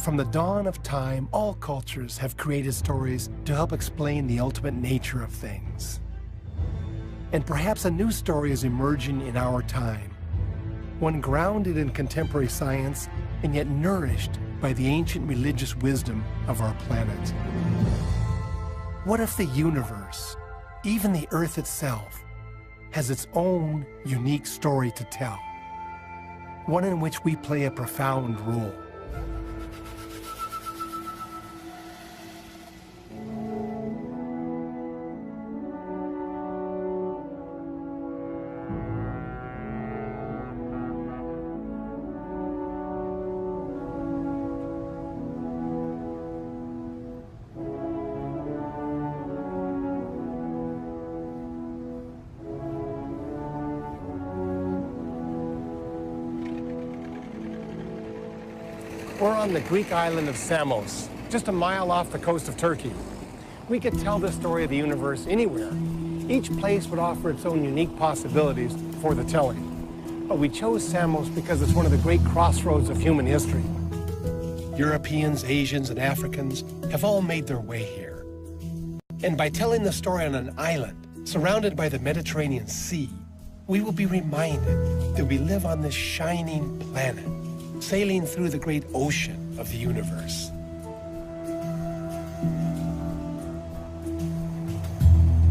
From the dawn of time, all cultures have created stories to help explain the ultimate nature of things. And perhaps a new story is emerging in our time, one grounded in contemporary science and yet nourished by the ancient religious wisdom of our planet. What if the universe, even the Earth itself, has its own unique story to tell? One in which we play a profound role. We're on the Greek island of Samos, just a mile off the coast of Turkey. We could tell the story of the universe anywhere. Each place would offer its own unique possibilities for the telling. But we chose Samos because it's one of the great crossroads of human history. Europeans, Asians, and Africans have all made their way here. And by telling the story on an island surrounded by the Mediterranean Sea, we will be reminded that we live on this shining planet, sailing through the great ocean of the universe.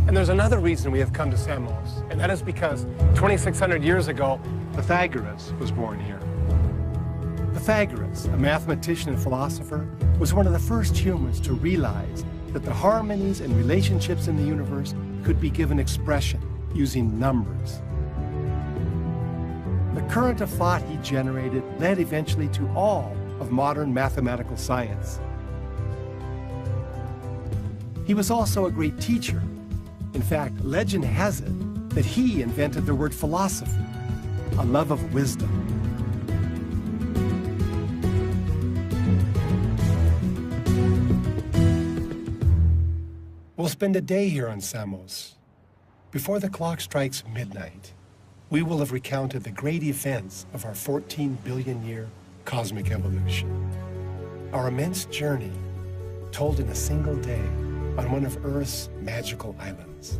And there's another reason we have come to Samos, and that is because 2,600 years ago, Pythagoras was born here. Pythagoras, a mathematician and philosopher, was one of the first humans to realize that the harmonies and relationships in the universe could be given expression using numbers. The current of thought he generated led eventually to all of modern mathematical science. He was also a great teacher. In fact, legend has it that he invented the word philosophy, a love of wisdom. We'll spend a day here on Samos. Before the clock strikes midnight, we will have recounted the great events of our 14 billion year cosmic evolution. Our immense journey told in a single day on one of Earth's magical islands.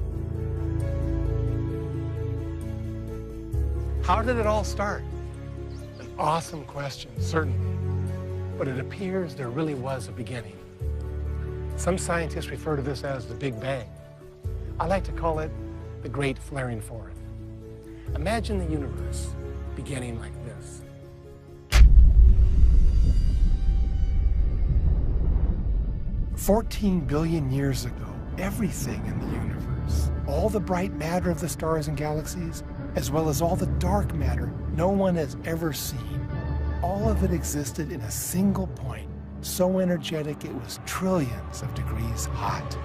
How did it all start? An awesome question, certainly. But it appears there really was a beginning. Some scientists refer to this as the Big Bang. I like to call it the Great Flaring Forth. Imagine the universe beginning like this. "14 billion years ago, everything in the universe, all the bright matter of the stars and galaxies, as well as all the dark matter no one has ever seen, all of it existed in a single point, so energetic it was trillions of degrees hot.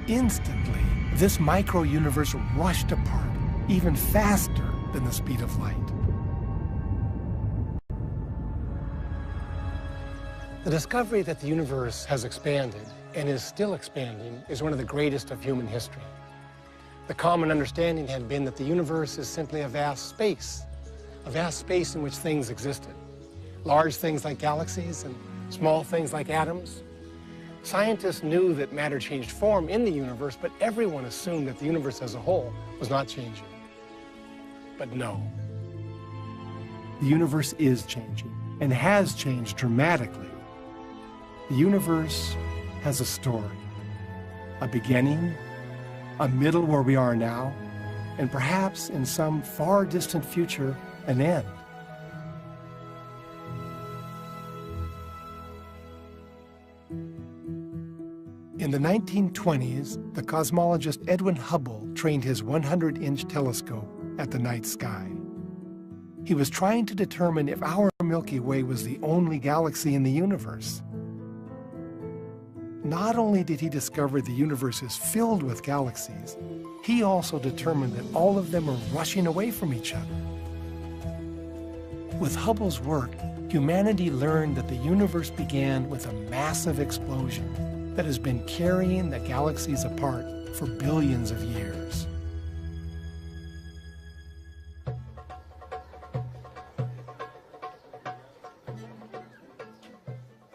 Instantly, this micro-universe rushed apart, even faster than the speed of light. The discovery that the universe has expanded and is still expanding is one of the greatest of human history. The common understanding had been that the universe is simply a vast space in which things existed. Large things like galaxies and small things like atoms. Scientists knew that matter changed form in the universe, but everyone assumed that the universe as a whole was not changing. But no. The universe is changing, and has changed dramatically. The universe has a story, a beginning, a middle where we are now, and perhaps in some far distant future, an end. In the 1920s, the cosmologist Edwin Hubble trained his 100-inch telescope at the night sky. He was trying to determine if our Milky Way was the only galaxy in the universe. Not only did he discover the universe is filled with galaxies, he also determined that all of them are rushing away from each other. With Hubble's work, humanity learned that the universe began with a massive explosion that has been carrying the galaxies apart for billions of years.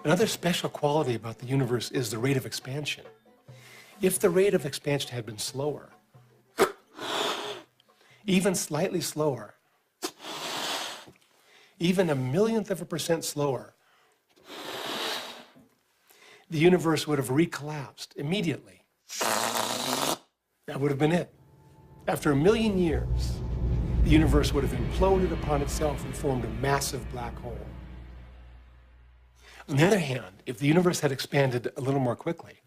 Another special quality about the universe is the rate of expansion. If the rate of expansion had been slower, even slightly slower, even 1/1,000,000% slower, the universe would have recollapsed immediately. That would have been it. After 1,000,000 years, the universe would have imploded upon itself and formed a massive black hole. On the other hand, if the universe had expanded a little more quickly,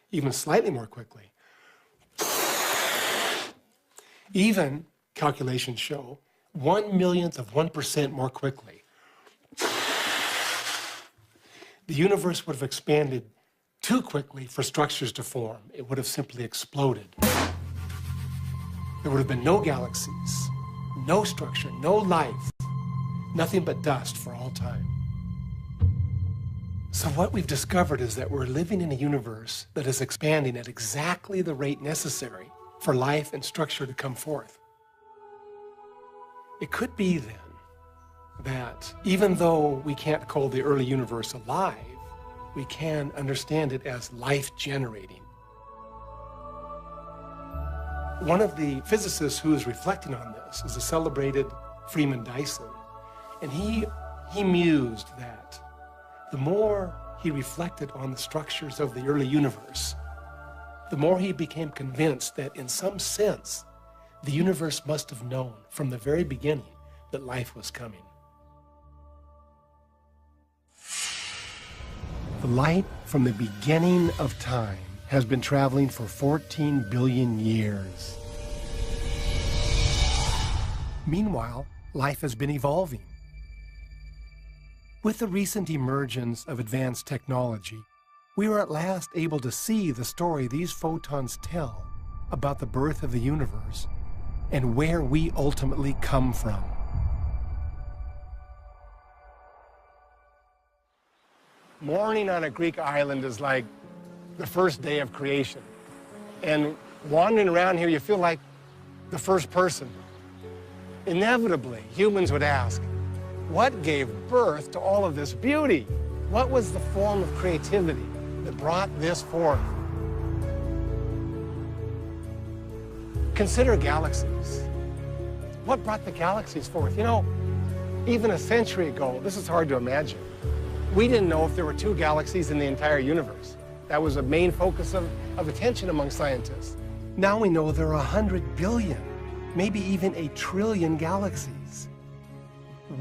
even slightly more quickly, even, calculations show, 1/1,000,000% more quickly, the universe would have expanded too quickly for structures to form. It would have simply exploded. There would have been no galaxies, no structure, no life, nothing but dust for all time. So what we've discovered is that we're living in a universe that is expanding at exactly the rate necessary for life and structure to come forth. It could be then that even though we can't call the early universe alive, we can understand it as life-generating. One of the physicists who is reflecting on this is the celebrated Freeman Dyson. And he mused that the more he reflected on the structures of the early universe, the more he became convinced that in some sense, the universe must have known from the very beginning that life was coming. The light from the beginning of time has been traveling for 14 billion years. Meanwhile, life has been evolving. With the recent emergence of advanced technology, we were at last able to see the story these photons tell about the birth of the universe and where we ultimately come from. Morning on a Greek island is like the first day of creation. And wandering around here, you feel like the first person. Inevitably, humans would ask, what gave birth to all of this beauty? What was the form of creativity that brought this forth? Consider galaxies. What brought the galaxies forth? You know, even a century ago, this is hard to imagine. We didn't know if there were 2 galaxies in the entire universe. That was a main focus of attention among scientists. Now we know there are 100 billion, maybe even 1 trillion galaxies.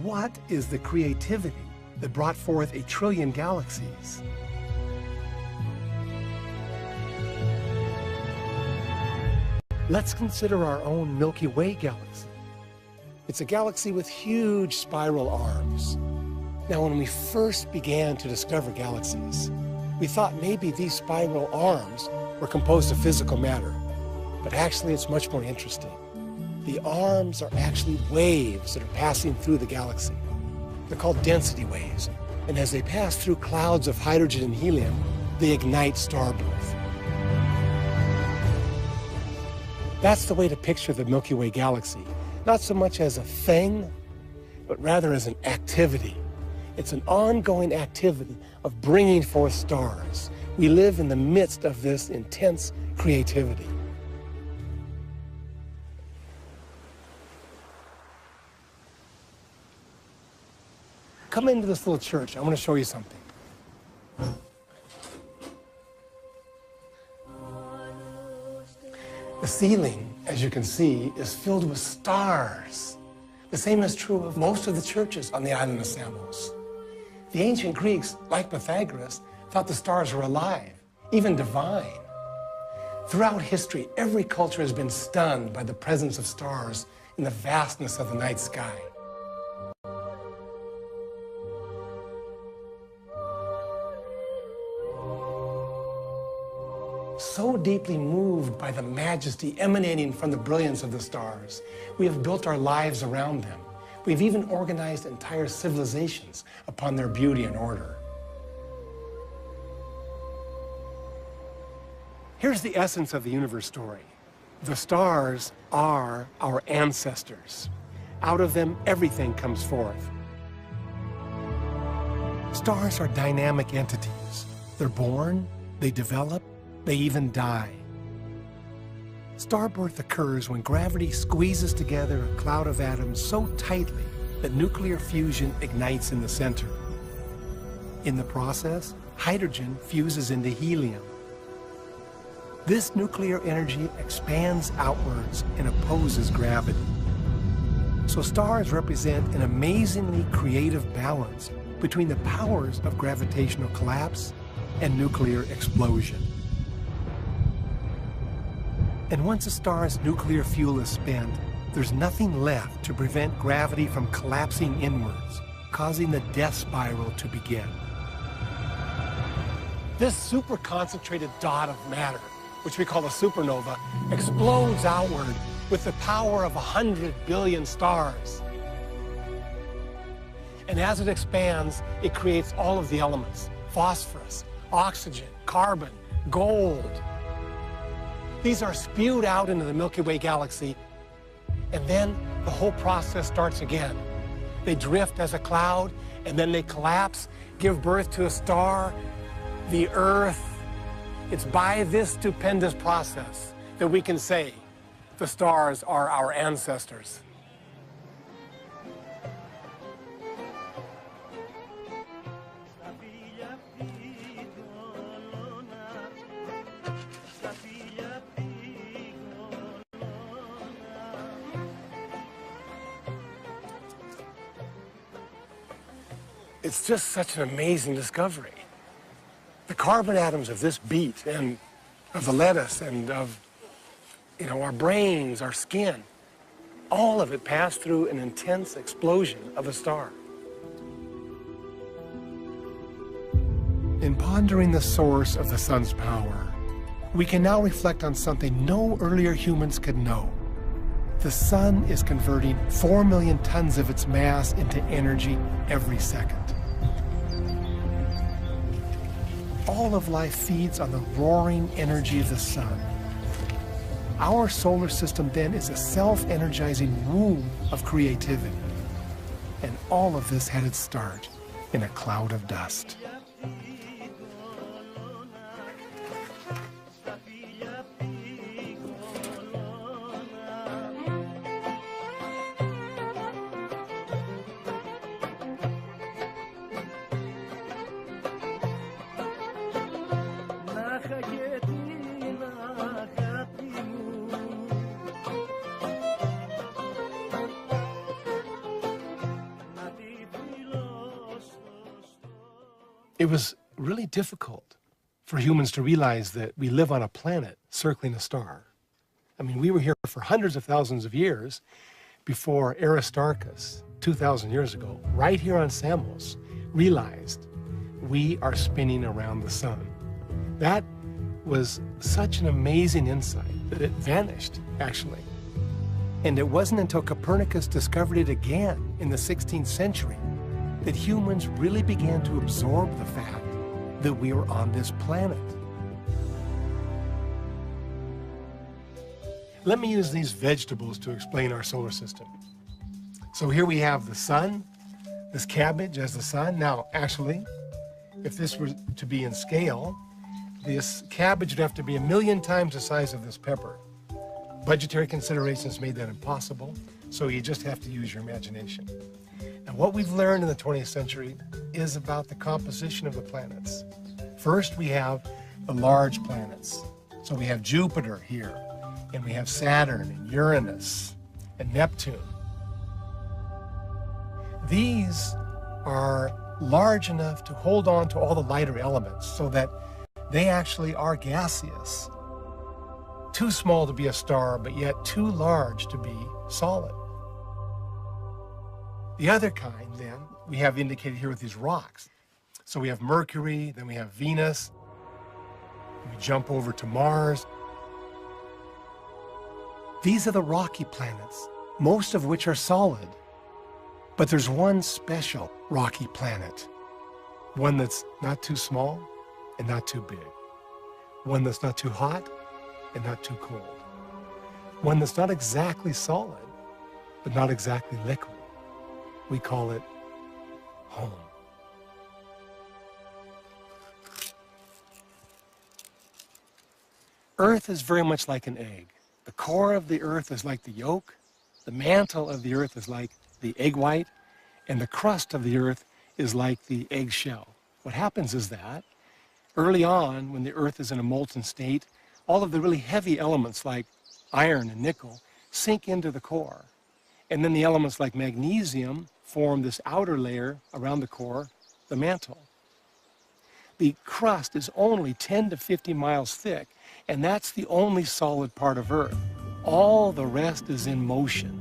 What is the creativity that brought forth 1 trillion galaxies? Let's consider our own Milky Way galaxy. It's a galaxy with huge spiral arms. Now, when we first began to discover galaxies, we thought maybe these spiral arms were composed of physical matter, but actually it's much more interesting. The arms are actually waves that are passing through the galaxy. They're called density waves, and as they pass through clouds of hydrogen and helium, they ignite star birth. That's the way to picture the Milky Way galaxy, not so much as a thing, but rather as an activity. It's an ongoing activity of bringing forth stars. We live in the midst of this intense creativity. Come into this little church. I want to show you something. The ceiling, as you can see, is filled with stars. The same is true of most of the churches on the island of Samos. The ancient Greeks, like Pythagoras, thought the stars were alive, even divine. Throughout history, every culture has been stunned by the presence of stars in the vastness of the night sky. So deeply moved by the majesty emanating from the brilliance of the stars, we have built our lives around them. We've even organized entire civilizations upon their beauty and order. Here's the essence of the universe story. The stars are our ancestors. Out of them, everything comes forth. Stars are dynamic entities. They're born, they develop, they even die. Star birth occurs when gravity squeezes together a cloud of atoms so tightly that nuclear fusion ignites in the center. In the process, hydrogen fuses into helium. This nuclear energy expands outwards and opposes gravity. So stars represent an amazingly creative balance between the powers of gravitational collapse and nuclear explosion. And once a star's nuclear fuel is spent, there's nothing left to prevent gravity from collapsing inwards, causing the death spiral to begin. This super concentrated dot of matter, which we call a supernova, explodes outward with the power of 100 billion stars. And as it expands, it creates all of the elements: phosphorus, oxygen, carbon, gold. These are spewed out into the Milky Way galaxy, and then the whole process starts again. They drift as a cloud, and then they collapse, give birth to a star, the Earth. It's by this stupendous process that we can say the stars are our ancestors. It's just such an amazing discovery. The carbon atoms of this beet and of the lettuce and of, our brains, our skin, all of it passed through an intense explosion of a star. In pondering the source of the sun's power, we can now reflect on something no earlier humans could know. The sun is converting 4 million tons of its mass into energy every second. All of life feeds on the roaring energy of the sun. Our solar system then is a self-energizing womb of creativity. And all of this had its start in a cloud of dust. It was really difficult for humans to realize that we live on a planet circling a star. I mean, we were here for hundreds of thousands of years before Aristarchus, 2,000 years ago, right here on Samos, realized we are spinning around the sun. That was such an amazing insight that it vanished, actually. And it wasn't until Copernicus discovered it again in the 16th century that humans really began to absorb the fact that we were on this planet. Let me use these vegetables to explain our solar system. So here we have the sun, this cabbage as the sun. Now, actually, if this were to be in scale, this cabbage would have to be 1 million times the size of this pepper. Budgetary considerations made that impossible, so you just have to use your imagination. Now, what we've learned in the 20th century is about the composition of the planets. First, we have the large planets. So we have Jupiter here, and we have Saturn and Uranus and Neptune. These are large enough to hold on to all the lighter elements so that they actually are gaseous. Too small to be a star, but yet too large to be solid. The other kind, then, we have indicated here with these rocks. So we have Mercury, then we have Venus. We jump over to Mars. These are the rocky planets, most of which are solid. But there's one special rocky planet, one that's not too small and not too big, one that's not too hot and not too cold, one that's not exactly solid, but not exactly liquid. We call it home. Earth is very much like an egg. The core of the Earth is like the yolk, the mantle of the Earth is like the egg white, and the crust of the Earth is like the eggshell. What happens is that early on, when the Earth is in a molten state, all of the really heavy elements like iron and nickel sink into the core. And then the elements like magnesium form this outer layer around the core, the mantle. The crust is only 10 to 50 miles thick, and that's the only solid part of Earth. All the rest is in motion.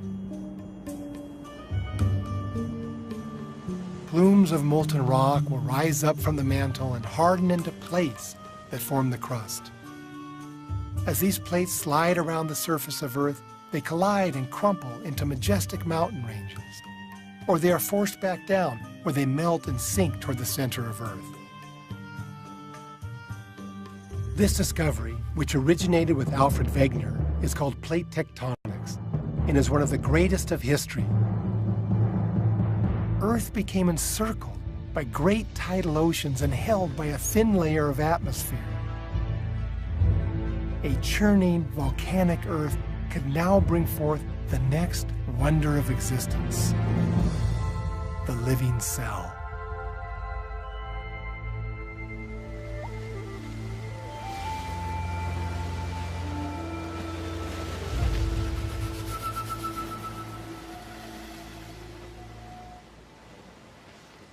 Plumes of molten rock will rise up from the mantle and harden into plates that form the crust. As these plates slide around the surface of Earth, they collide and crumple into majestic mountain ranges. Or they are forced back down, where they melt and sink toward the center of Earth. This discovery, which originated with Alfred Wegener, is called plate tectonics and is one of the greatest of history. Earth became encircled by great tidal oceans and held by a thin layer of atmosphere. A churning, volcanic Earth could now bring forth the next wonder of existence, the living cell.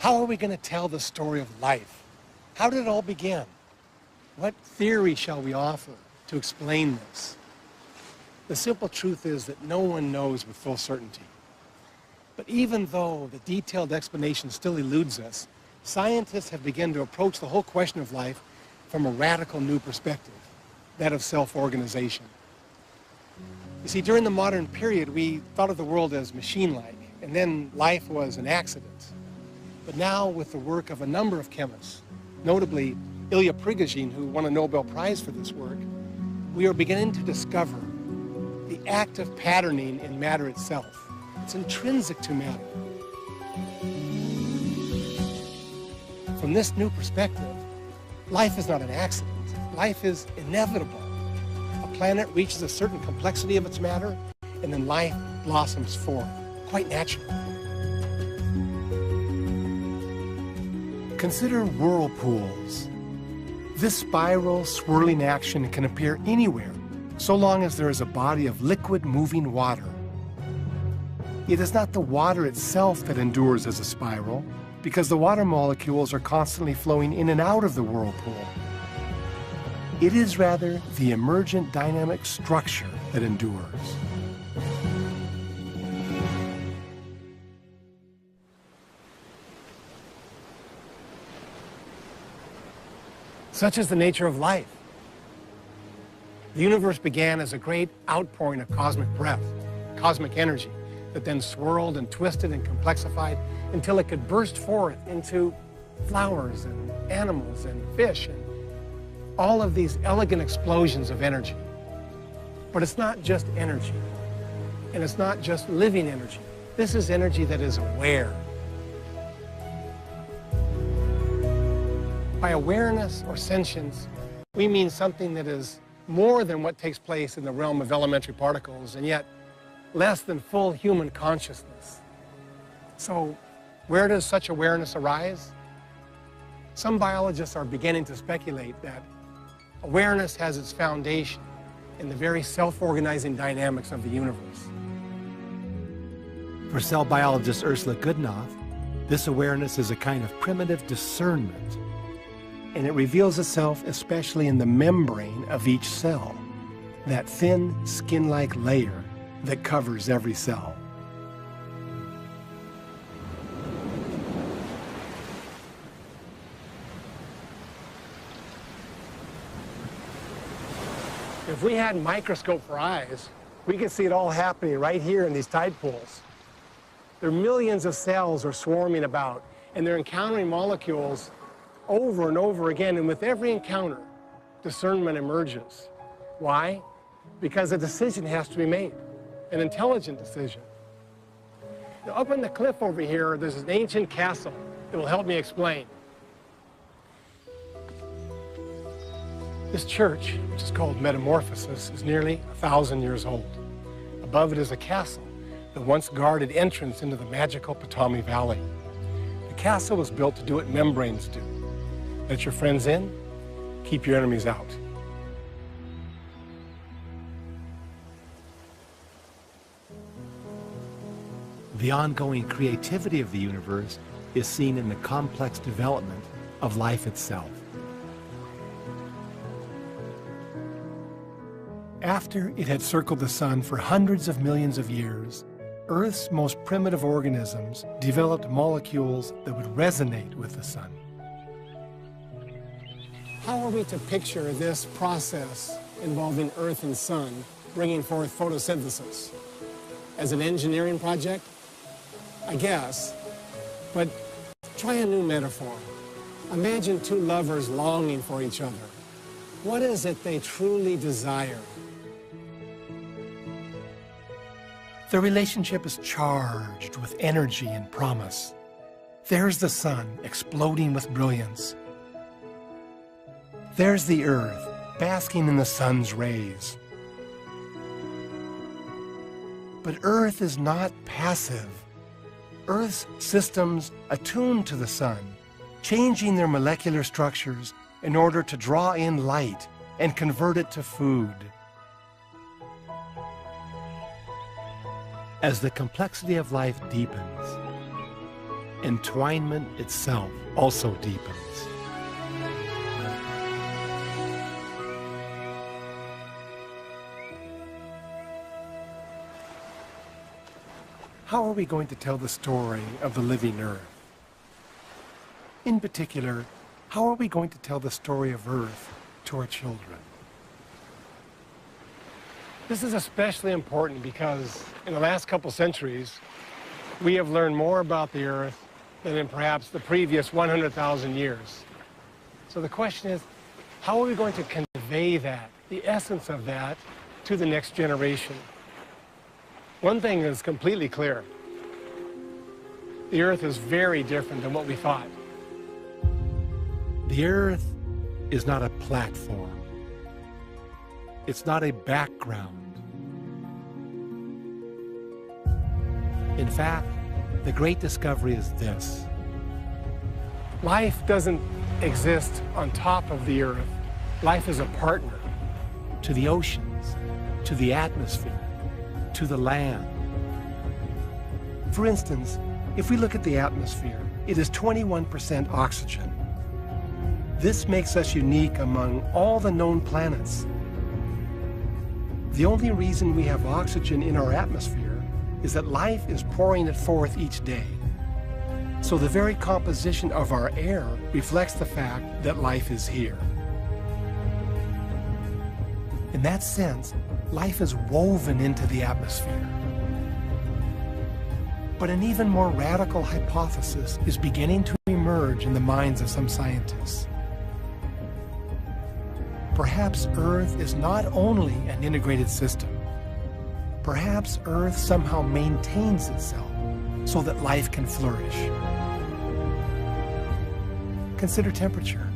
How are we going to tell the story of life? How did it all begin? What theory shall we offer to explain this? The simple truth is that no one knows with full certainty. But even though the detailed explanation still eludes us, scientists have begun to approach the whole question of life from a radical new perspective, that of self-organization. You see, during the modern period, we thought of the world as machine-like, and then life was an accident. But now, with the work of a number of chemists, notably Ilya Prigogine, who won a Nobel Prize for this work, we are beginning to discover the active patterning in matter itself. It's intrinsic to matter. From this new perspective, life is not an accident. Life is inevitable. A planet reaches a certain complexity of its matter, and then life blossoms forth, quite naturally. Consider whirlpools. This spiral, swirling action can appear anywhere, so long as there is a body of liquid moving water. It is not the water itself that endures as a spiral, because the water molecules are constantly flowing in and out of the whirlpool. It is rather the emergent dynamic structure that endures. Such is the nature of life. The universe began as a great outpouring of cosmic breath, cosmic energy, that then swirled and twisted and complexified until it could burst forth into flowers and animals and fish and all of these elegant explosions of energy. But it's not just energy, and it's not just living energy. This is energy that is aware. By awareness or sentience, we mean something that is more than what takes place in the realm of elementary particles, and yet less than full human consciousness. So, where does such awareness arise? Some biologists are beginning to speculate that awareness has its foundation in the very self-organizing dynamics of the universe. For cell biologist Ursula Goodenough, this awareness is a kind of primitive discernment. And it reveals itself especially in the membrane of each cell, that thin, skin-like layer that covers every cell. If we had a microscope for eyes, we could see it all happening right here in these tide pools. There are millions of cells are swarming about, and they're encountering molecules over and over again, and with every encounter, discernment emerges. Why? Because a decision has to be made, an intelligent decision. Now, up on the cliff over here, there's an ancient castle that will help me explain. This church, which is called Metamorphosis, is nearly 1,000 years old. Above it is a castle that once guarded entrance into the magical Potami Valley. The castle was built to do what membranes do. Let your friends in, keep your enemies out. The ongoing creativity of the universe is seen in the complex development of life itself. After it had circled the sun for hundreds of millions of years, Earth's most primitive organisms developed molecules that would resonate with the sun. How are we to picture this process involving Earth and sun bringing forth photosynthesis? As an engineering project? I guess. But try a new metaphor. Imagine two lovers longing for each other. What is it they truly desire? The relationship is charged with energy and promise. There's the sun exploding with brilliance. There's the earth basking in the sun's rays. But Earth is not passive. Earth's systems attune to the sun, changing their molecular structures in order to draw in light and convert it to food. As the complexity of life deepens, entwinement itself also deepens. How are we going to tell the story of the living Earth? In particular, how are we going to tell the story of Earth to our children? This is especially important because in the last couple centuries, we have learned more about the Earth than in perhaps the previous 100,000 years. So the question is, how are we going to convey that, the essence of that, to the next generation? One thing is completely clear. The Earth is very different than what we thought. The Earth is not a platform. It's not a background. In fact, the great discovery is this. Life doesn't exist on top of the Earth. Life is a partner To the oceans, to the atmosphere, to the land. For instance, if we look at the atmosphere, it is 21% oxygen. This makes us unique among all the known planets. The only reason we have oxygen in our atmosphere is that life is pouring it forth each day. So the very composition of our air reflects the fact that life is here. In that sense, life is woven into the atmosphere. But an even more radical hypothesis is beginning to emerge in the minds of some scientists. Perhaps Earth is not only an integrated system. Perhaps Earth somehow maintains itself so that life can flourish. Consider temperature.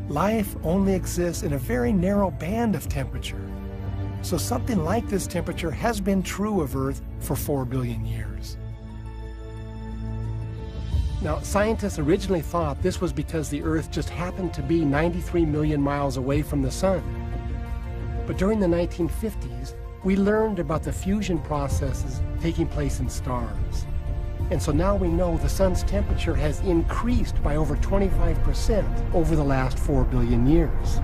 Life only exists in a very narrow band of temperature. So something like this temperature has been true of Earth for 4 billion years. Now, scientists originally thought this was because the Earth just happened to be 93 million miles away from the Sun. But during the 1950s, we learned about the fusion processes taking place in stars. And so now we know the Sun's temperature has increased by over 25% over the last 4 billion years.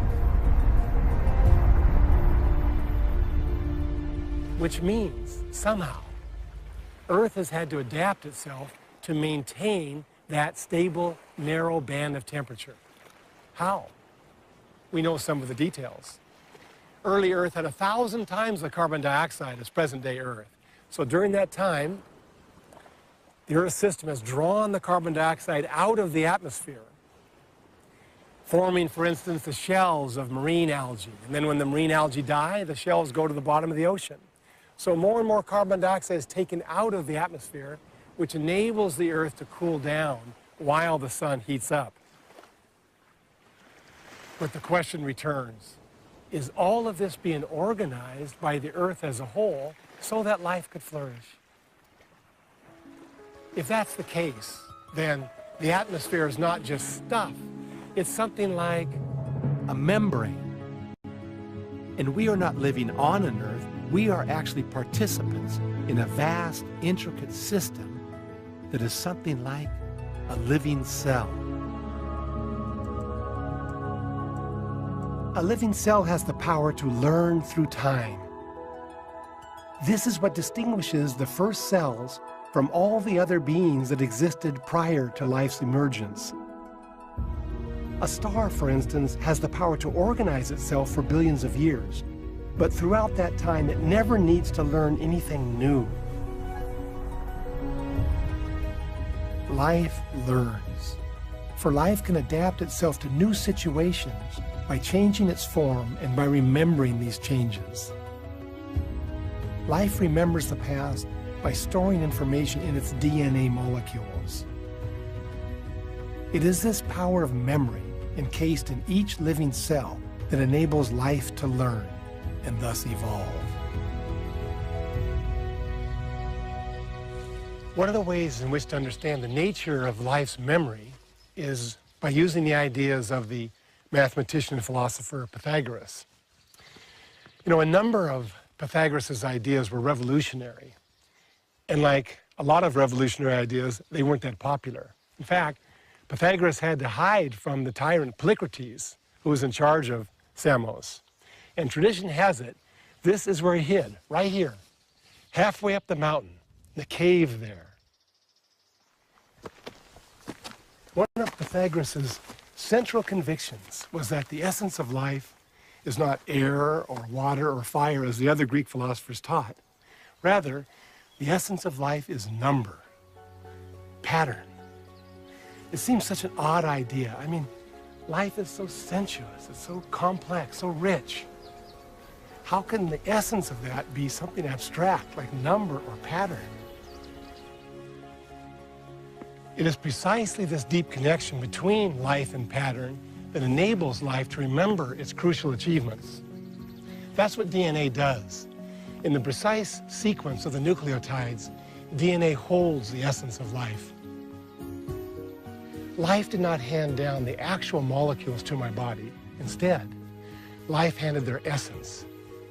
Which means, somehow, Earth has had to adapt itself to maintain that stable, narrow band of temperature. How? We know some of the details. Early Earth had 1,000 times the carbon dioxide as present-day Earth. So during that time, the Earth system has drawn the carbon dioxide out of the atmosphere, forming, for instance, the shells of marine algae. And then when the marine algae die, the shells go to the bottom of the ocean. So more and more carbon dioxide is taken out of the atmosphere, which enables the Earth to cool down while the sun heats up. But the question returns, is all of this being organized by the Earth as a whole so that life could flourish? If that's the case, then the atmosphere is not just stuff. It's something like A membrane. And we are not living on an Earth, we are actually participants in a vast, intricate system that is something like a living cell. A living cell has the power to learn through time. This is what distinguishes the first cells from all the other beings that existed prior to life's emergence. A star, for instance, has the power to organize itself for billions of years, but throughout that time it never needs to learn anything new. Life learns, for life can adapt itself to new situations by changing its form and by remembering these changes. Life remembers the past by storing information in its DNA molecules. It is this power of memory encased in each living cell that enables life to learn and thus evolve. One of the ways in which to understand the nature of life's memory is by using the ideas of the mathematician and philosopher Pythagoras. You know, a number of Pythagoras' ideas were revolutionary. And like a lot of revolutionary ideas, they weren't that popular. In fact, Pythagoras had to hide from the tyrant Polycrates, who was in charge of Samos. And tradition has it, this is where he hid, right here, halfway up the mountain, in the cave there. One of Pythagoras' central convictions was that the essence of life is not air or water or fire as the other Greek philosophers taught. Rather, the essence of life is number, pattern. It seems such an odd idea. I mean, life is so sensuous, it's so complex, so rich. How can the essence of that be something abstract like number or pattern? It is precisely this deep connection between life and pattern that enables life to remember its crucial achievements. That's what DNA does. In the precise sequence of the nucleotides, DNA holds the essence of life. Life did not hand down the actual molecules to my body. Instead, life handed their essence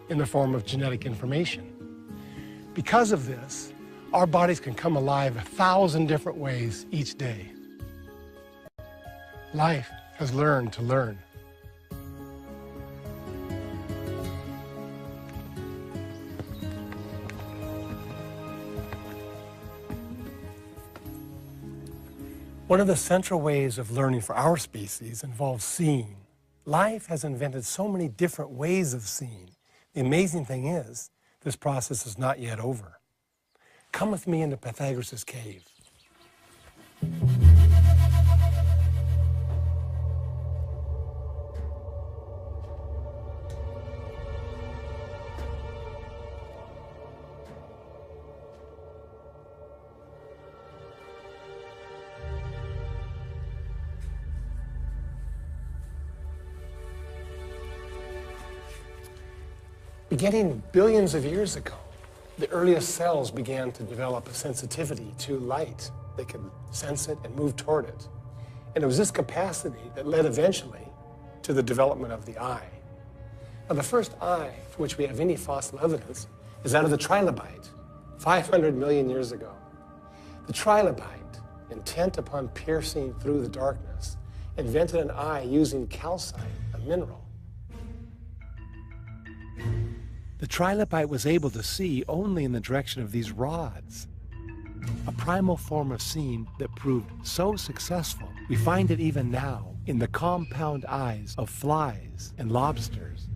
in the form of genetic information. Because of this, our bodies can come alive 1,000 different ways each day. Life has learned to learn. One of the central ways of learning for our species involves seeing. Life has invented so many different ways of seeing. The amazing thing is, this process is not yet over. Come with me into Pythagoras' cave. Beginning billions of years ago, the earliest cells began to develop a sensitivity to light. They could sense it and move toward it. And it was this capacity that led eventually to the development of the eye. Now, the first eye for which we have any fossil evidence is that of the trilobite, 500 million years ago. The trilobite, intent upon piercing through the darkness, invented an eye using calcite, a mineral. The trilobite was able to see only in the direction of these rods. A primal form of seeing that proved so successful, we find it even now in the compound eyes of flies and lobsters.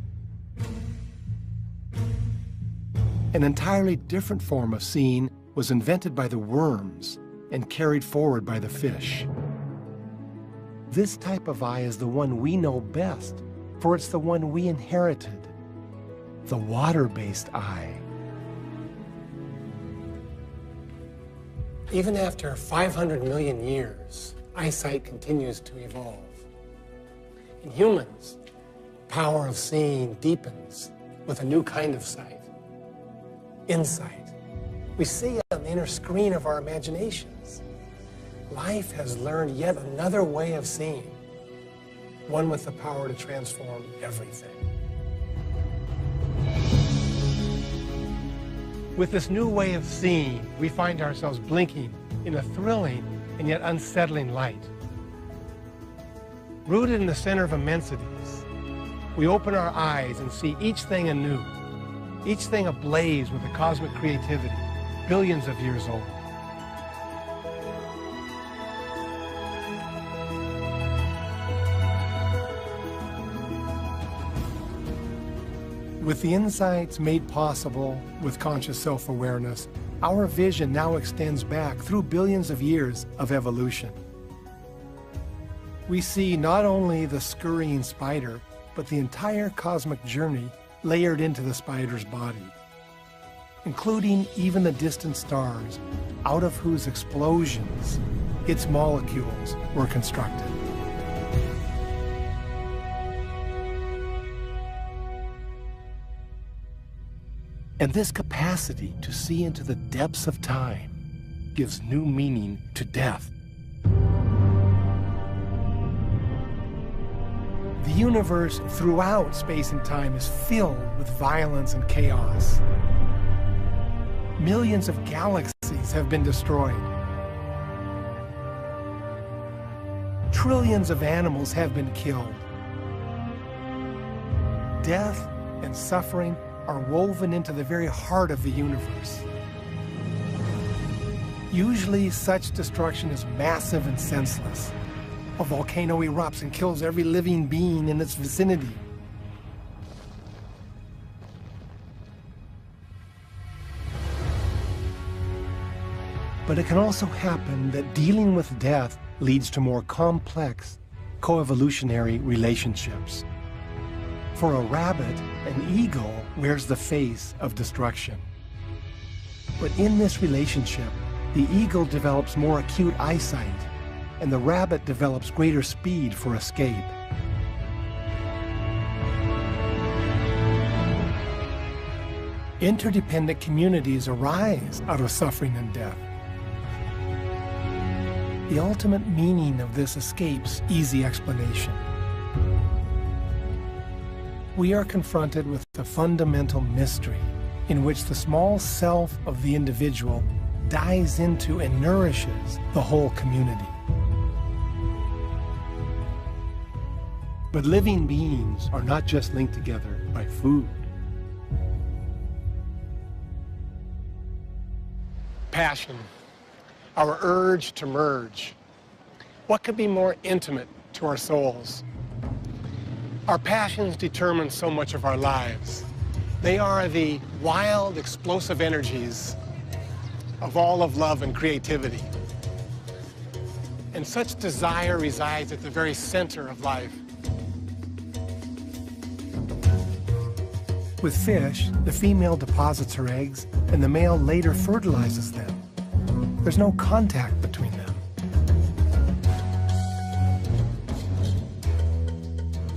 An entirely different form of seeing was invented by the worms and carried forward by the fish. This type of eye is the one we know best, for it's the one we inherited. The water-based eye. Even after 500 million years, eyesight continues to evolve. In humans, power of seeing deepens with a new kind of sight, insight. We see on the inner screen of our imaginations. Life has learned yet another way of seeing, one with the power to transform everything. With this new way of seeing, we find ourselves blinking in a thrilling and yet unsettling light. Rooted in the center of immensities, we open our eyes and see each thing anew, each thing ablaze with a cosmic creativity, billions of years old. With the insights made possible with conscious self-awareness, our vision now extends back through billions of years of evolution. We see not only the scurrying spider, but the entire cosmic journey layered into the spider's body, including even the distant stars, out of whose explosions its molecules were constructed. And this capacity to see into the depths of time gives new meaning to death. The universe throughout space and time is filled with violence and chaos. Millions of galaxies have been destroyed. Trillions of animals have been killed. Death and suffering are woven into the very heart of the universe. Usually, such destruction is massive and senseless. A volcano erupts and kills every living being in its vicinity. But it can also happen that dealing with death leads to more complex, coevolutionary relationships. For a rabbit, an eagle wears the face of destruction. But in this relationship, the eagle develops more acute eyesight, and the rabbit develops greater speed for escape. Interdependent communities arise out of suffering and death. The ultimate meaning of this escapes easy explanation. We are confronted with a fundamental mystery in which the small self of the individual dives into and nourishes the whole community. But living beings are not just linked together by food. Passion, our urge to merge. What could be more intimate to our souls? Our passions determine so much of our lives. They are the wild, explosive energies of all of love and creativity. And such desire resides at the very center of life. With fish, the female deposits her eggs, and the male later fertilizes them. There's no contact between them.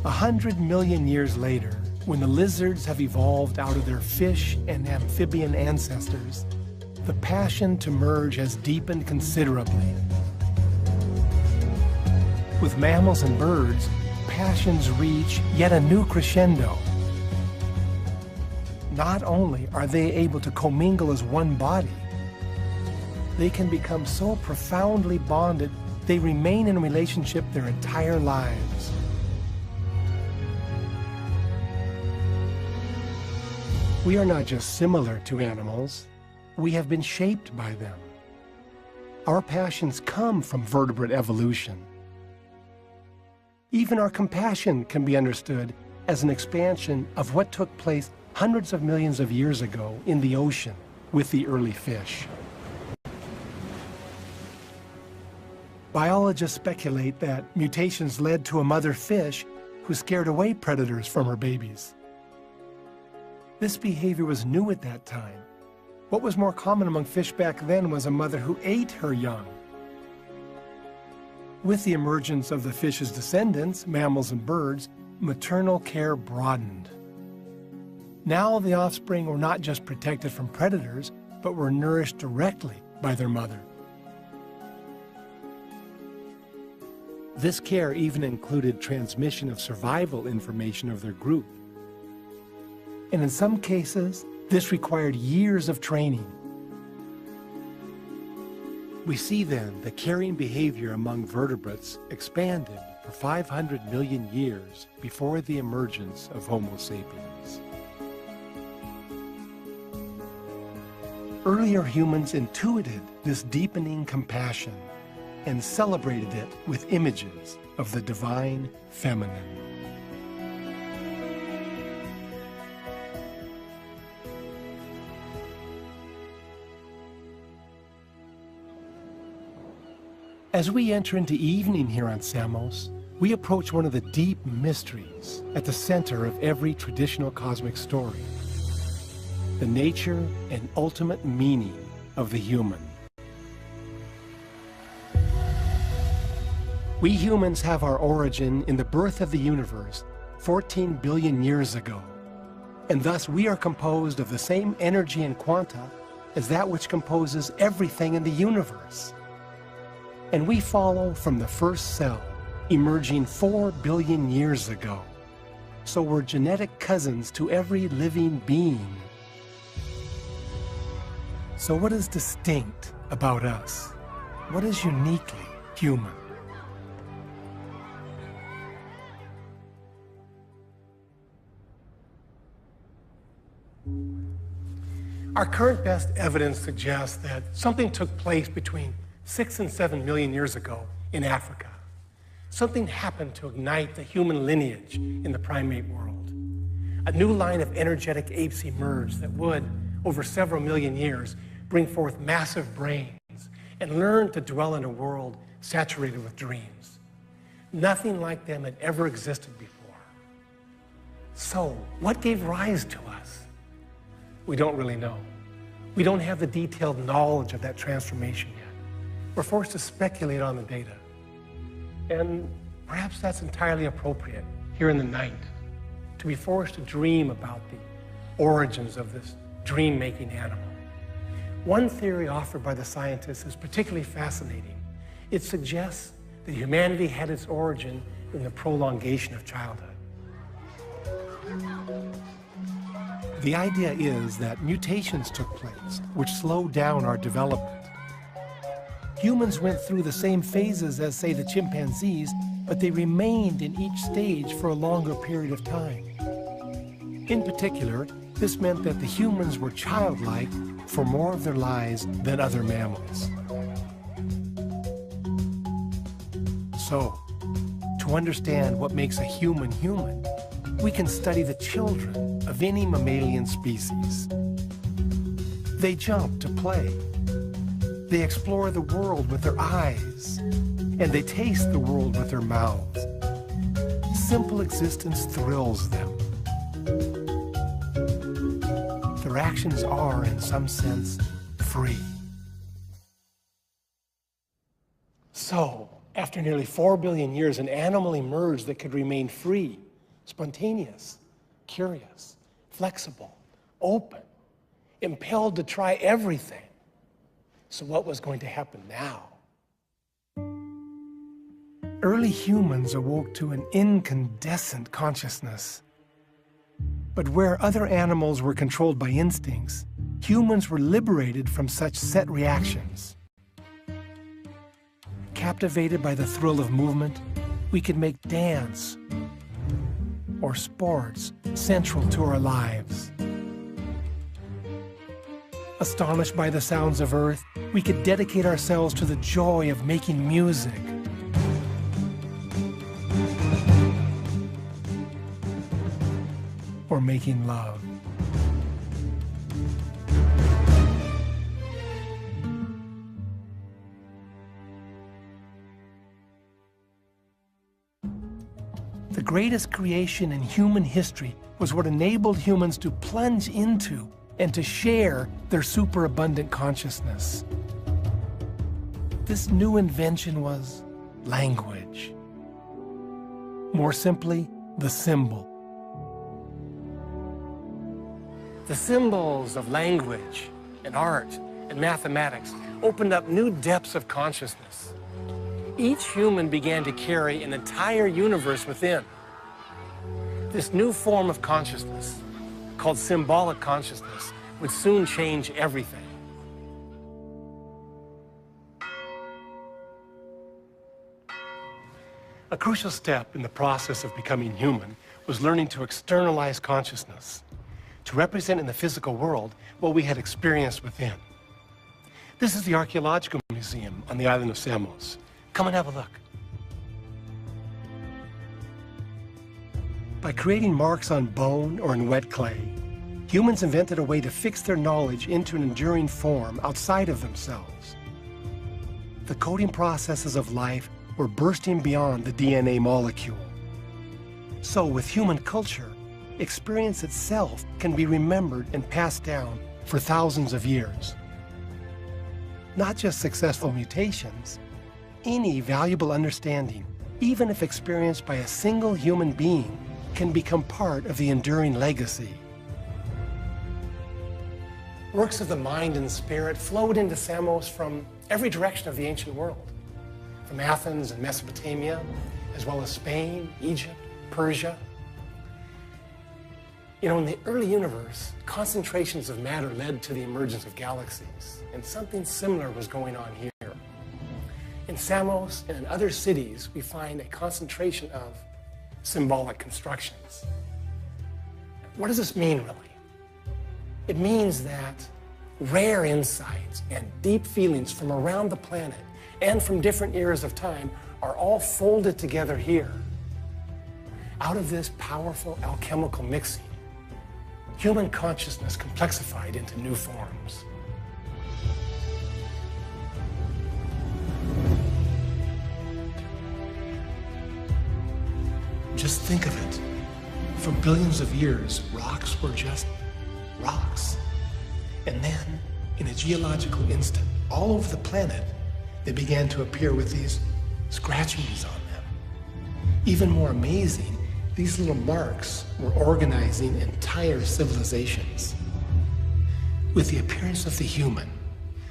100 million years later, when the lizards have evolved out of their fish and amphibian ancestors, the passion to merge has deepened considerably. With mammals and birds, passions reach yet a new crescendo. Not only are they able to commingle as one body, they can become so profoundly bonded they remain in a relationship their entire lives. We are not just similar to animals, we have been shaped by them. Our passions come from vertebrate evolution. Even our compassion can be understood as an expansion of what took place hundreds of millions of years ago in the ocean with the early fish. Biologists speculate that mutations led to a mother fish who scared away predators from her babies. This behavior was new at that time. What was more common among fish back then was a mother who ate her young. With the emergence of the fish's descendants, mammals and birds, maternal care broadened. Now the offspring were not just protected from predators, but were nourished directly by their mother. This care even included transmission of survival information of their group. And in some cases, this required years of training. We see then the caring behavior among vertebrates expanded for 500 million years before the emergence of Homo sapiens. Earlier humans intuited this deepening compassion and celebrated it with images of the divine feminine. As we enter into evening here on Samos, we approach one of the deep mysteries at the center of every traditional cosmic story: the nature and ultimate meaning of the human. We humans have our origin in the birth of the universe 14 billion years ago, and thus we are composed of the same energy and quanta as that which composes everything in the universe. And we follow from the first cell, emerging 4 billion years ago. So we're genetic cousins to every living being. So what is distinct about us? What is uniquely human? Our current best evidence suggests that something took place between 6 and 7 million years ago in Africa. Something happened to ignite the human lineage in the primate world. A new line of energetic apes emerged that would, over several million years, bring forth massive brains and learn to dwell in a world saturated with dreams. Nothing like them had ever existed before. So, what gave rise to us? We don't really know. We don't have the detailed knowledge of that transformation yet. We're forced to speculate on the data. And perhaps that's entirely appropriate here in the night, to be forced to dream about the origins of this dream-making animal. One theory offered by the scientists is particularly fascinating. It suggests that humanity had its origin in the prolongation of childhood. The idea is that mutations took place, which slowed down our development. Humans went through the same phases as, say, the chimpanzees, but they remained in each stage for a longer period of time. In particular, this meant that the humans were childlike for more of their lives than other mammals. So, to understand what makes a human human, we can study the children of any mammalian species. They jump to play. They explore the world with their eyes, and they taste the world with their mouths. Simple existence thrills them. Their actions are, in some sense, free. So, after nearly 4 billion years, an animal emerged that could remain free, spontaneous, curious, flexible, open, impelled to try everything. So what was going to happen now? Early humans awoke to an incandescent consciousness. But where other animals were controlled by instincts, humans were liberated from such set reactions. Captivated by the thrill of movement, we could make dance or sports central to our lives. Astonished by the sounds of earth, we could dedicate ourselves to the joy of making music. Or making love. The greatest creation in human history was what enabled humans to plunge into and to share their superabundant consciousness. This new invention was language. More simply, the symbol. The symbols of language and art and mathematics opened up new depths of consciousness. Each human began to carry an entire universe within. This new form of consciousness, called symbolic consciousness, would soon change everything. A crucial step in the process of becoming human was learning to externalize consciousness, to represent in the physical world what we had experienced within. This is the Archaeological Museum on the island of Samos. Come and have a look. By creating marks on bone or in wet clay, humans invented a way to fix their knowledge into an enduring form outside of themselves. The coding processes of life were bursting beyond the DNA molecule. So with human culture, experience itself can be remembered and passed down for thousands of years. Not just successful mutations, any valuable understanding, even if experienced by a single human being, can become part of the enduring legacy. Works of the mind and spirit flowed into Samos from every direction of the ancient world, from Athens and Mesopotamia, as well as Spain, Egypt, Persia. You know, in the early universe, concentrations of matter led to the emergence of galaxies, and something similar was going on here. In Samos and in other cities, we find a concentration of symbolic constructions. What does this mean, really? It means that rare insights and deep feelings from around the planet and from different eras of time are all folded together here. Out of this powerful alchemical mixing, human consciousness complexified into new forms. Just think of it. For billions of years, rocks were just rocks. And then, in a geological instant, all over the planet, they began to appear with these scratchings on them. Even more amazing, these little marks were organizing entire civilizations. With the appearance of the human,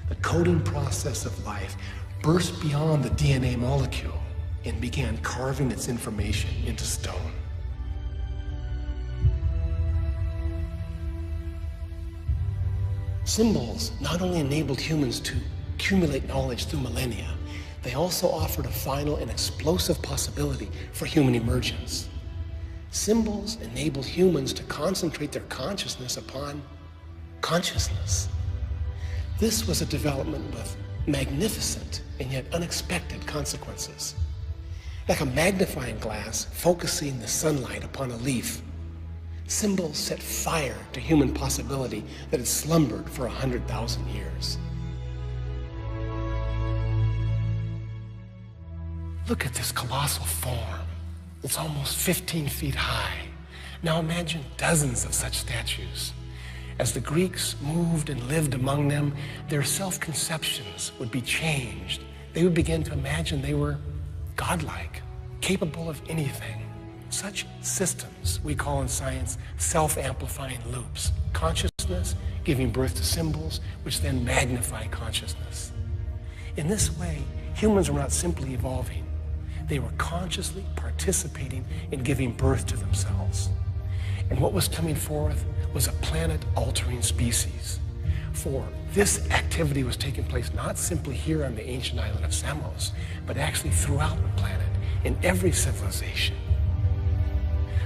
the coding process of life burst beyond the DNA molecule and began carving its information into stone. Symbols not only enabled humans to accumulate knowledge through millennia, they also offered a final and explosive possibility for human emergence. Symbols enabled humans to concentrate their consciousness upon consciousness. This was a development with magnificent and yet unexpected consequences. Like a magnifying glass focusing the sunlight upon a leaf, symbols set fire to human possibility that had slumbered for 100,000 years. Look at this colossal form. It's almost 15 feet high. Now imagine dozens of such statues. As the Greeks moved and lived among them, their self-conceptions would be changed. They would begin to imagine they were godlike, capable of anything. Such systems we call in science self-amplifying loops. Consciousness giving birth to symbols, which then magnify consciousness. In this way, humans were not simply evolving. They were consciously participating in giving birth to themselves. And what was coming forth was a planet-altering species. For this activity was taking place not simply here on the ancient island of Samos, but actually throughout the planet, in every civilization.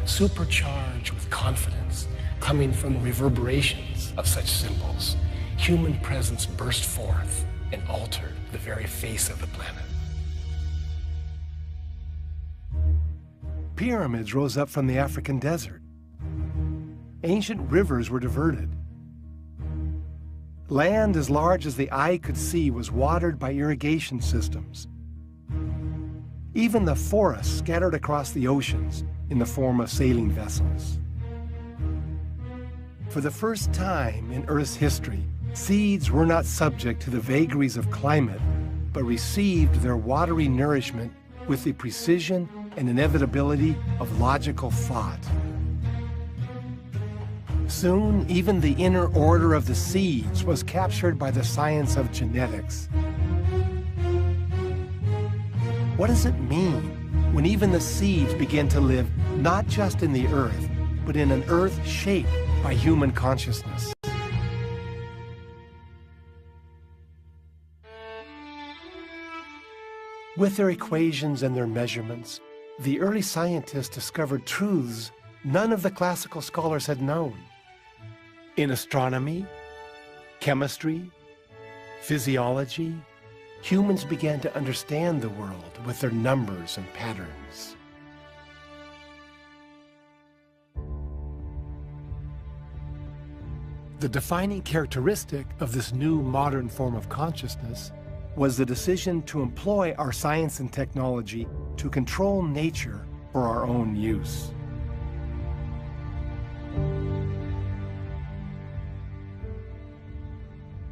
Supercharged with confidence coming from the reverberations of such symbols, human presence burst forth and altered the very face of the planet. Pyramids rose up from the African desert. Ancient rivers were diverted. Land as large as the eye could see was watered by irrigation systems. Even the forests scattered across the oceans in the form of sailing vessels. For the first time in Earth's history, seeds were not subject to the vagaries of climate, but received their watery nourishment with the precision and inevitability of logical thought. Soon, even the inner order of the seeds was captured by the science of genetics. What does it mean when even the seeds begin to live not just in the earth, but in an earth shaped by human consciousness? With their equations and their measurements, the early scientists discovered truths none of the classical scholars had known. In astronomy, chemistry, physiology, humans began to understand the world with their numbers and patterns. The defining characteristic of this new modern form of consciousness was the decision to employ our science and technology to control nature for our own use.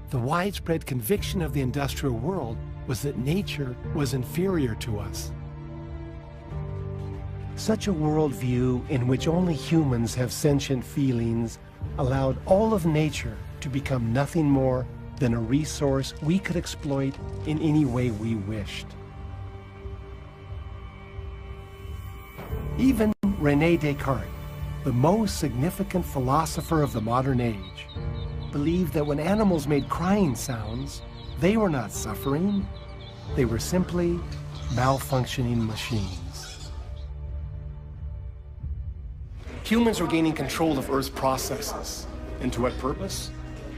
The widespread conviction of the industrial world was that nature was inferior to us. Such a worldview in which only humans have sentient feelings allowed all of nature to become nothing more than a resource we could exploit in any way we wished. Even René Descartes, the most significant philosopher of the modern age, believed that when animals made crying sounds, they were not suffering, they were simply malfunctioning machines. Humans were gaining control of Earth's processes. And to what purpose?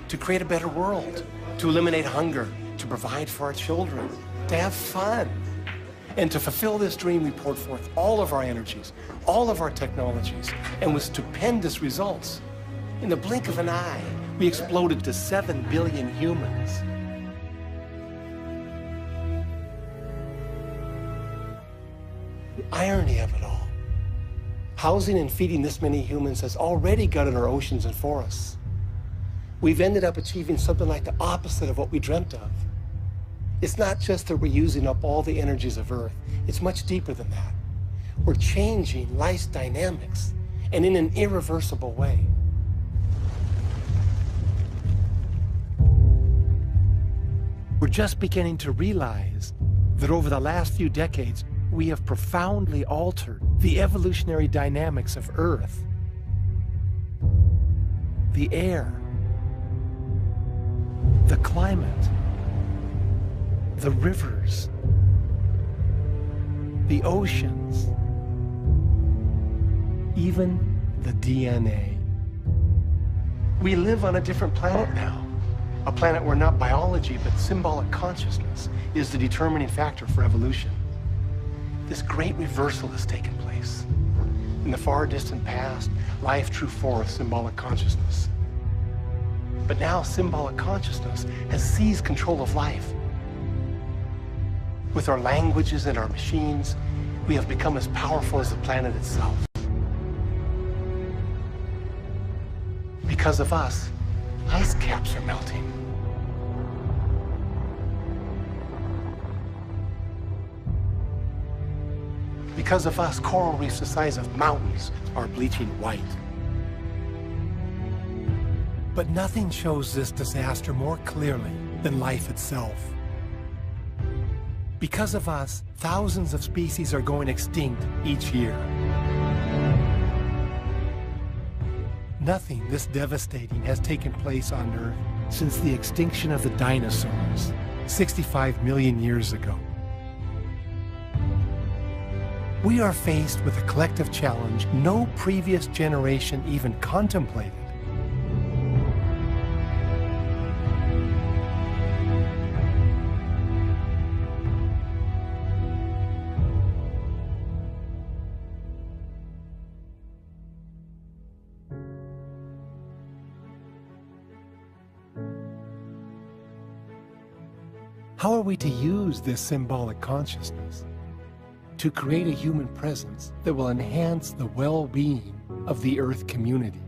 To create a better world, to eliminate hunger, to provide for our children, to have fun. And to fulfill this dream, we poured forth all of our energies, all of our technologies, and with stupendous results. In the blink of an eye, we exploded to 7 billion humans. The irony of it all. Housing and feeding this many humans has already gutted our oceans and forests. We've ended up achieving something like the opposite of what we dreamt of. It's not just that we're using up all the energies of Earth. It's much deeper than that. We're changing life's dynamics, and in an irreversible way. We're just beginning to realize that over the last few decades, we have profoundly altered the evolutionary dynamics of Earth. The air, the climate, the rivers, the oceans, even the DNA. We live on a different planet now. A planet where not biology, but symbolic consciousness is the determining factor for evolution. This great reversal has taken place. In the far distant past, life drew forth symbolic consciousness. But now symbolic consciousness has seized control of life. With our languages and our machines, we have become as powerful as the planet itself. Because of us, ice caps are melting. Because of us, coral reefs the size of mountains are bleaching white. But nothing shows this disaster more clearly than life itself. Because of us, thousands of species are going extinct each year. Nothing this devastating has taken place on Earth since the extinction of the dinosaurs 65 million years ago. We are faced with a collective challenge no previous generation even contemplated. How are we to use this symbolic consciousness to create a human presence that will enhance the well-being of the Earth community?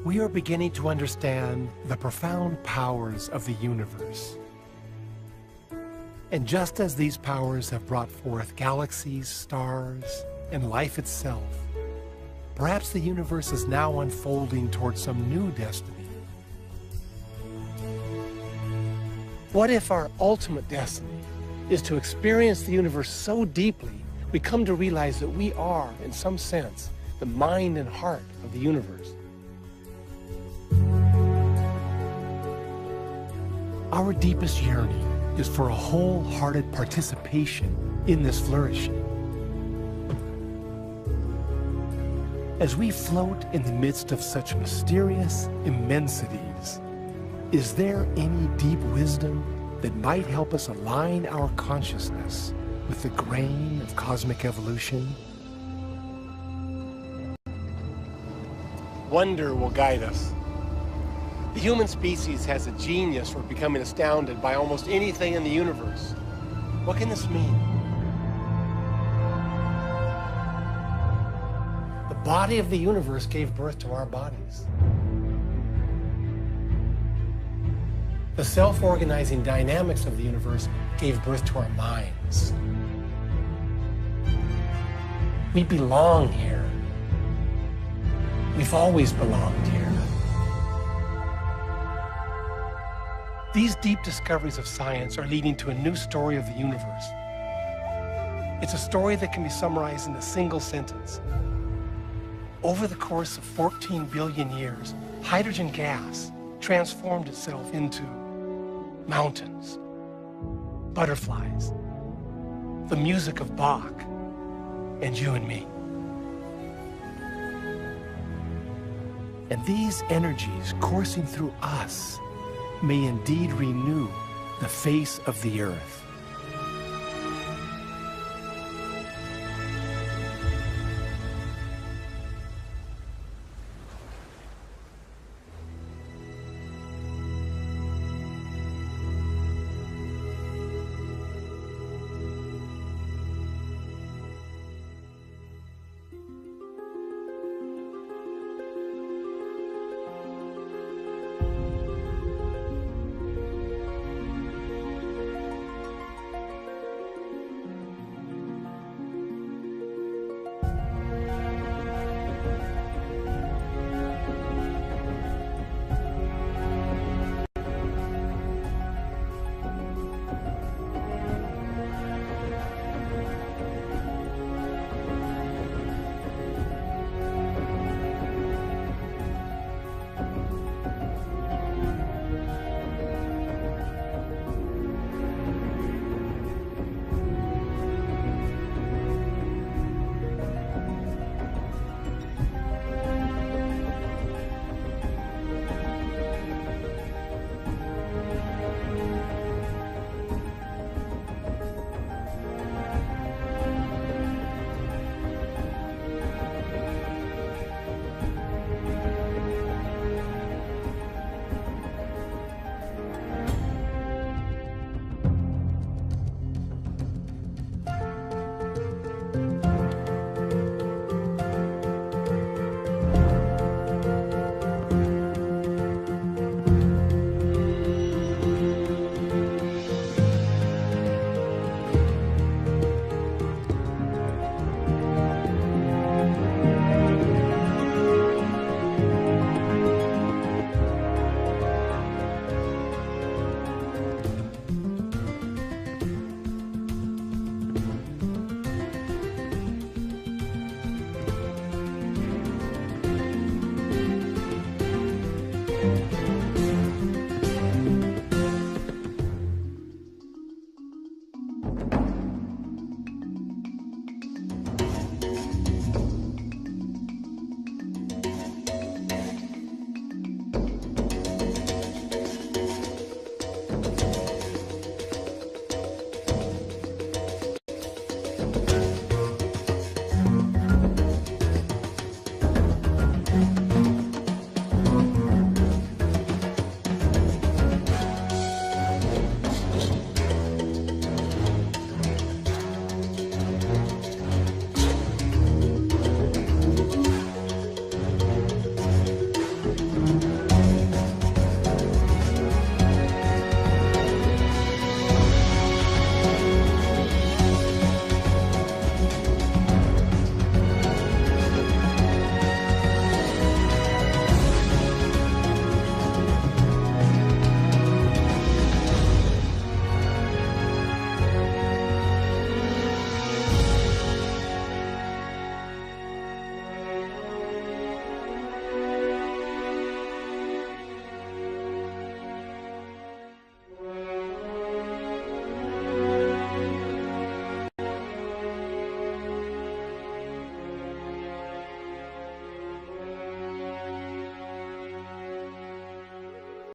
we are beginning to understand the profound powers of the universe. And just as these powers have brought forth galaxies, stars, and life itself, perhaps the universe is now unfolding towards some new destiny. What if our ultimate destiny is to experience the universe so deeply we come to realize that we are, in some sense, the mind and heart of the universe? Our deepest yearning is for a wholehearted participation in this flourishing. As we float in the midst of such mysterious immensities, is there any deep wisdom that might help us align our consciousness with the grain of cosmic evolution? Wonder will guide us. The human species has a genius for becoming astounded by almost anything in the universe. What can this mean? The body of the universe gave birth to our bodies. The self-organizing dynamics of the universe gave birth to our minds. We belong here. We've always belonged here. These deep discoveries of science are leading to a new story of the universe. It's a story that can be summarized in a single sentence. Over the course of 14 billion years, hydrogen gas transformed itself into mountains, butterflies, the music of Bach, and you and me. And these energies coursing through us may indeed renew the face of the earth.